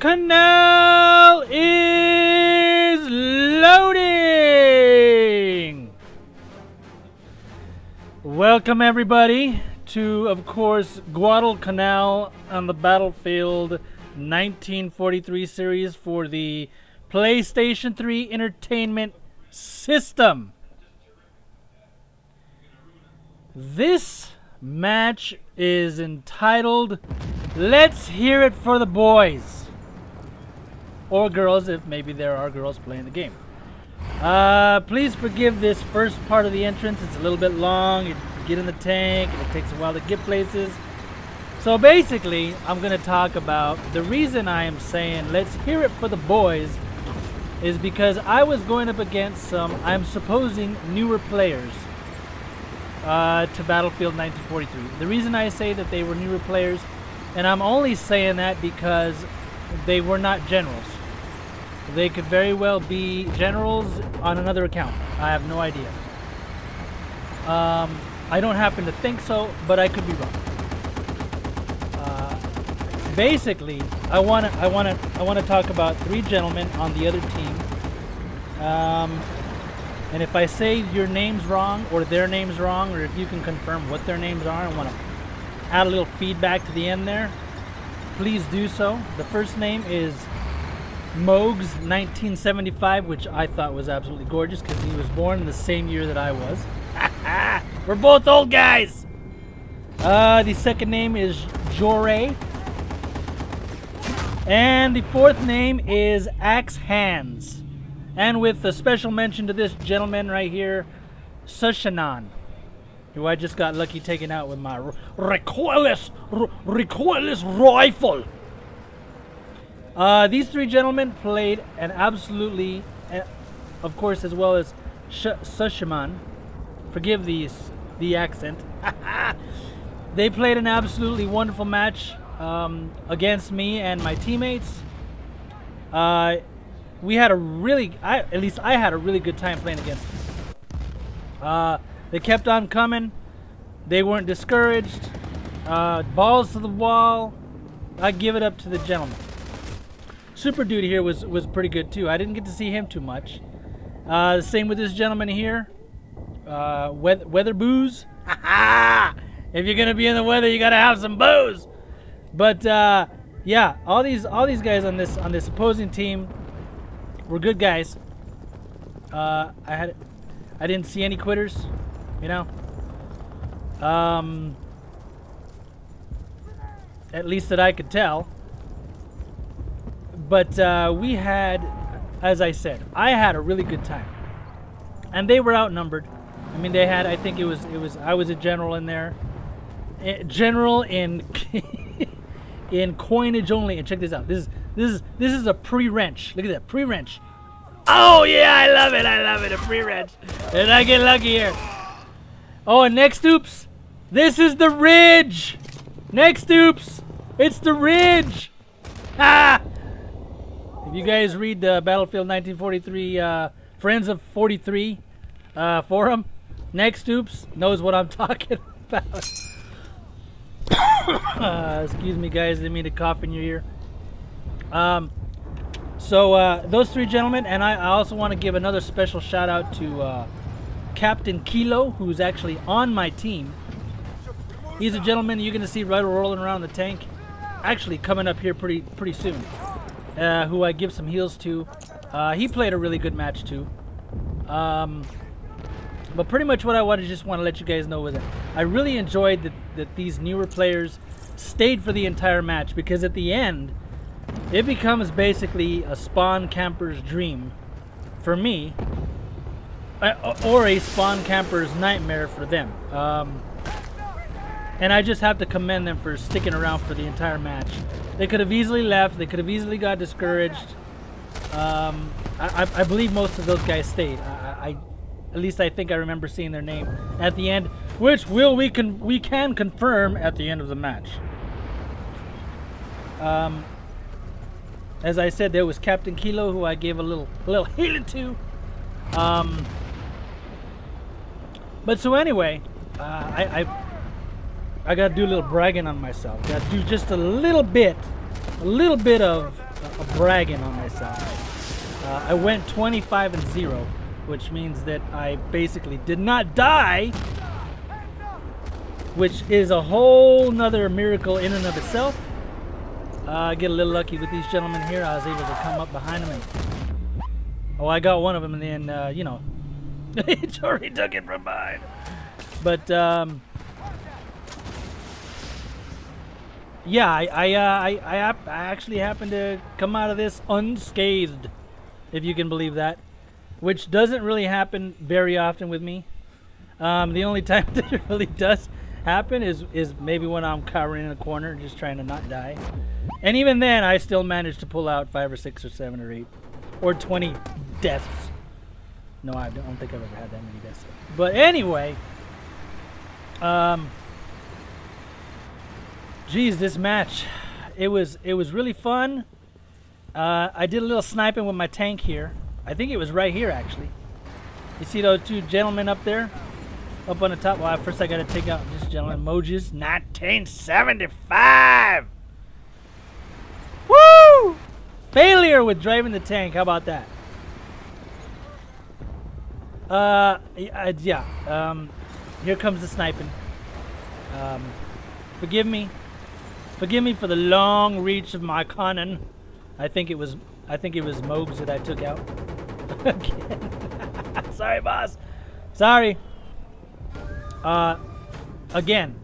Canal is loading! Welcome everybody to, of course, Guadalcanal on the Battlefield 1943 series for the PlayStation 3 Entertainment System. This match is entitled Let's Hear It for the Boys. Or girls, if maybe there are girls playing the game. Please forgive this first part of the entrance. It's a little bit long. You get in the tank, and it takes a while to get places. So basically, I'm going to talk about the reason I am saying let's hear it for the boys is because I was going up against some, I'm supposing, newer players to Battlefield 1943. The reason I say that they were newer players, and I'm only saying that because they were not generals. They could very well be generals on another account. I have no idea. I don't happen to think so, but I could be wrong. Basically, I want to talk about three gentlemen on the other team. And if I say your name's wrong or their name's wrong, or if you can confirm what their names are, I want to add a little feedback to the end there. Please do so. The first name is Newbz 1975, which I thought was absolutely gorgeous because he was born in the same year that I was. We're both old guys. The second name is Jore. And the fourth name is Axe Hands. And with a special mention to this gentleman right here, Sushanan, who I just got lucky taking out with my recoilless rifle. These three gentlemen played an absolutely, of course, as well as Sushaman. Forgive the accent. They played an absolutely wonderful match against me and my teammates. We had a really, at least I had a really good time playing against them. They kept on coming. They weren't discouraged. Balls to the wall. I give it up to the gentleman. Super Dude here was pretty good too. I didn't get to see him too much. Same with this gentleman here. Weather booze. If you're gonna be in the weather, you gotta have some booze. But yeah, all these guys on this opposing team were good guys. I didn't see any quitters, you know. At least that I could tell. But we had, as I said, I had a really good time, and they were outnumbered. I mean, they had, I think it was I was a general in there, general in in coinage only. And check this out. This is a pre-wrench. Look at that pre-wrench. Oh yeah, I love it, a pre-wrench. And I get lucky here. Oh, and next oops, this is the ridge. Next oops, it's the ridge. Ah! If you guys read the Battlefield 1943 Friends of 43 forum, Next Oops knows what I'm talking about. Excuse me, guys. Didn't mean to cough in your ear. So those three gentlemen, and I also want to give another special shout out to Captain Kilo, who's actually on my team. He's a gentleman you're going to see right rolling around the tank, actually coming up here pretty soon. Who I give some heals to. He played a really good match too. But pretty much what I just want to let you guys know was that I really enjoyed that these newer players stayed for the entire match, because at the end it becomes basically a spawn camper's dream for me, or a spawn camper's nightmare for them. And I just have to commend them for sticking around for the entire match. They could have easily left. They could have easily got discouraged. I believe most of those guys stayed. At least I think I remember seeing their name at the end, which we can confirm at the end of the match. As I said, there was Captain Kilo, who I gave a little healing to. But so anyway, I gotta do a little bragging on myself. Gotta do just a little bit of bragging on myself. I went 25-0, which means that I basically did not die, which is a whole nother miracle in and of itself. I get a little lucky with these gentlemen here. I was able to come up behind them and, oh, I got one of them, and then, you know, Jory took it from behind. But, yeah, I actually happened to come out of this unscathed, if you can believe that, which doesn't really happen very often with me. The only time that it really does happen is maybe when I'm cowering in a corner just trying to not die. And even then, I still manage to pull out 5 or 6 or 7 or 8 or 20 deaths. No, I don't think I've ever had that many deaths. But anyway, geez, this match, it was really fun. I did a little sniping with my tank here. I think it was right here, actually. You see those two gentlemen up there? Up on the top. Well, first I got to take out this gentleman. Moges, 1975. Woo! Failure with driving the tank. How about that? Yeah. Here comes the sniping. Forgive me. Forgive me for the long reach of my cannon. I think it was Newbz that I took out. Again. Sorry, boss. Sorry. Again,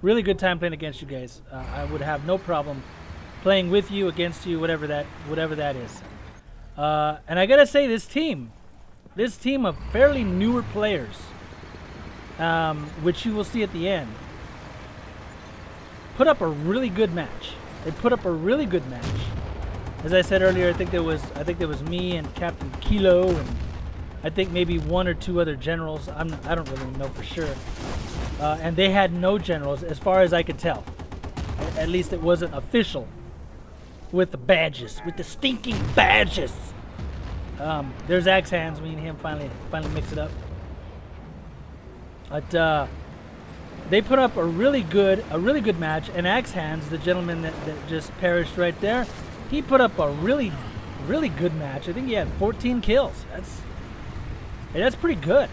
really good time playing against you guys. I would have no problem playing with you, against you, whatever that is. And I gotta say, this team of fairly newer players, which you will see at the end, put up a really good match. They put up a really good match. As I said earlier, I think there was me and Captain Kilo, and I think maybe 1 or 2 other generals. I don't really know for sure. And they had no generals, as far as I could tell. At least it wasn't official. With the badges, with the stinking badges. There's Axe Hands. Me and him finally mix it up. But they put up a really good match. And Axe Hands, the gentleman that just perished right there, he put up a really good match. I think he had 14 kills. That's pretty good.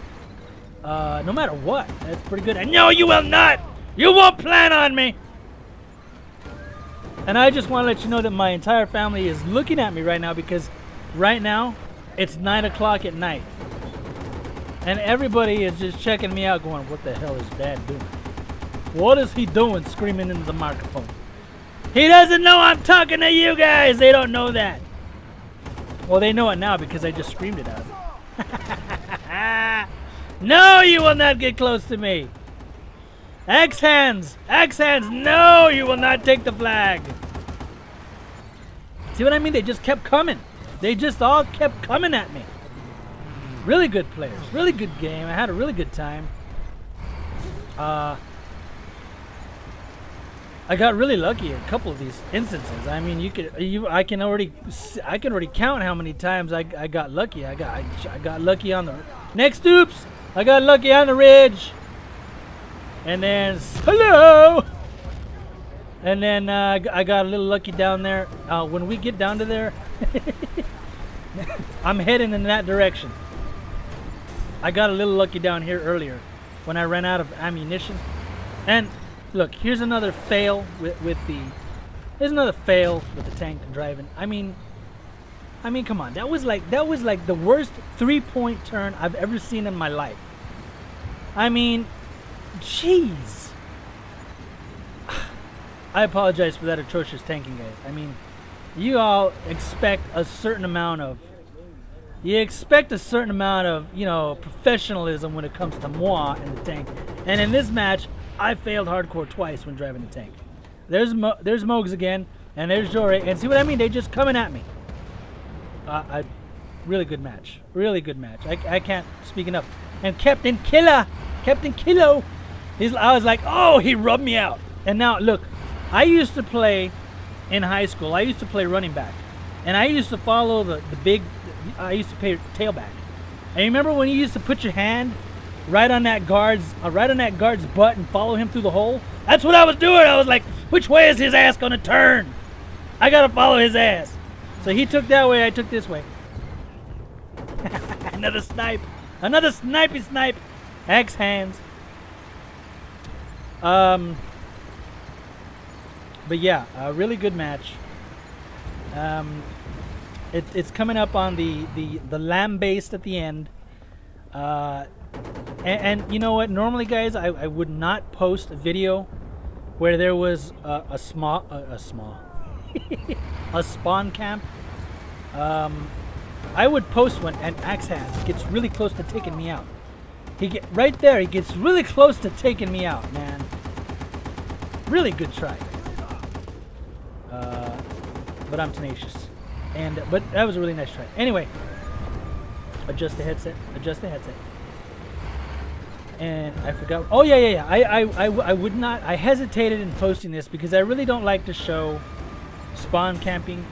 No matter what, that's pretty good. And no, you will not. You won't plan on me. And I just want to let you know that my entire family is looking at me right now, because right now it's 9 o'clock at night. And everybody is just checking me out going, what the hell is Dad doing? What is he doing screaming into the microphone? He doesn't know I'm talking to you guys. They don't know that. Well, they know it now because I just screamed it out. No, you will not get close to me. Axe Hands! Axe Hands! No, you will not take the flag. See what I mean? They just kept coming. They just all kept coming at me. Really good players. Really good game. I had a really good time. I got really lucky in a couple of these instances. I mean, I can already count how many times I got lucky. I got lucky on the next oops. I got lucky on the ridge. And then, hello! And then I got a little lucky down there. When we get down to there, I'm heading in that direction. I got a little lucky down here earlier when I ran out of ammunition. And look, here's another fail with the tank driving. I mean, come on. That was like the worst 3-point turn I've ever seen in my life. I mean, jeez. I apologize for that atrocious tanking, guys. I mean, you all expect a certain amount of, you know, professionalism when it comes to moi and the tank. And in this match, I failed hardcore twice when driving the tank. There's Newbz again, and there's Jory, and see what I mean? They just coming at me. Really good match. Really good match. I can't speak enough. And Captain Kilo, I was like, oh, he rubbed me out. And now, look, I used to play in high school. I used to play running back. And I used to follow the big, I used to play tailback. And you remember when you used to put your hand right on that guard's butt and follow him through the hole? That's what I was doing. I was like, which way is his ass gonna turn? I gotta follow his ass. So he took that way, I took this way. Another snipe. Another snipey snipe. Axe hands. But yeah, a really good match. It's coming up on the lamb based at the end. And you know what? Normally, guys, I would not post a video where there was a spawn camp. I would post when an axe hands gets really close to taking me out. He gets really close to taking me out, man. Really good try. But I'm tenacious. But that was a really nice try. Anyway, adjust the headset. Adjust the headset. And I forgot. Oh yeah. I would not. I hesitated in posting this because I really don't like to show spawn camping.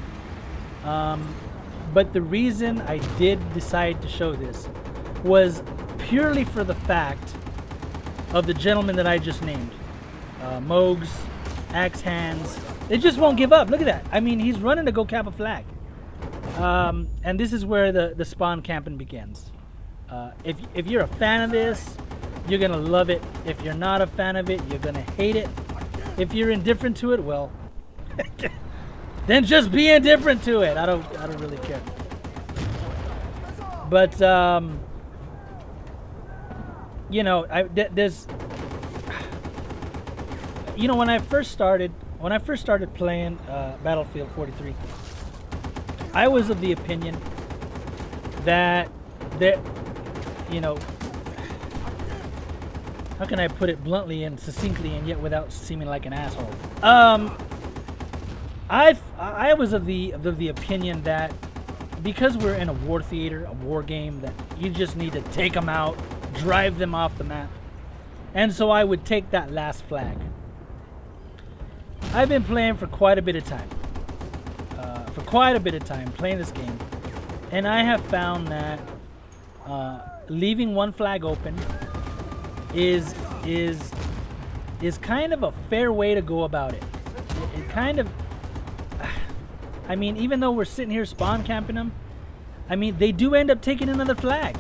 But the reason I did decide to show this was purely for the fact of the gentleman that I just named. Mogs, Axe Hands. They just won't give up. Look at that. I mean, he's running to go cap a flag. And this is where the spawn camping begins. If you're a fan of this, you're gonna love it. If you're not a fan of it, you're gonna hate it. If you're indifferent to it, well, then just be indifferent to it. I don't really care. But you know, there's, you know, when I first started playing Battlefield 43, I was of the opinion that you know, how can I put it bluntly and succinctly and yet without seeming like an asshole? I was of the opinion that because we're in a war theater, a war game, that you just need to take them out, drive them off the map. And so I would take that last flag. I've been playing for quite a bit of time. Playing this game, and I have found that leaving one flag open is kind of a fair way to go about it. It kind of, I mean, even though we're sitting here spawn camping them, I mean, they do end up taking another flag.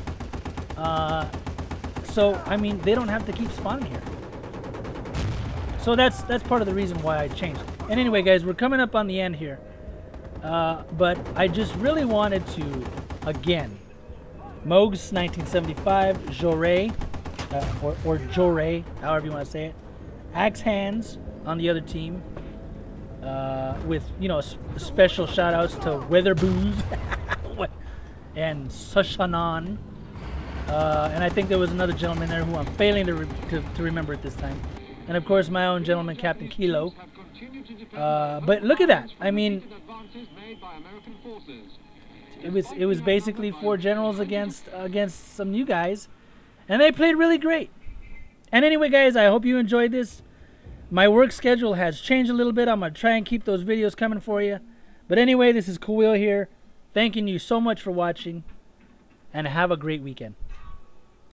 So I mean, they don't have to keep spawning here. So that's part of the reason why I changed it. And anyway, guys, we're coming up on the end here. But I just really wanted to, again, Mogs 1975, Joré, or Joré, however you want to say it, Axe Hands on the other team, with, you know, special shout outs to Weatherbooze and Sushanan, and I think there was another gentleman there who I'm failing to remember at this time, and of course my own gentleman, Captain Kilo. But look at that. I mean, it was basically 4 generals against some new guys, and they played really great. And anyway, guys, I hope you enjoyed this. My work schedule has changed a little bit. I'm gonna try and keep those videos coming for you. But anyway, this is Kawil here, thanking you so much for watching, and have a great weekend.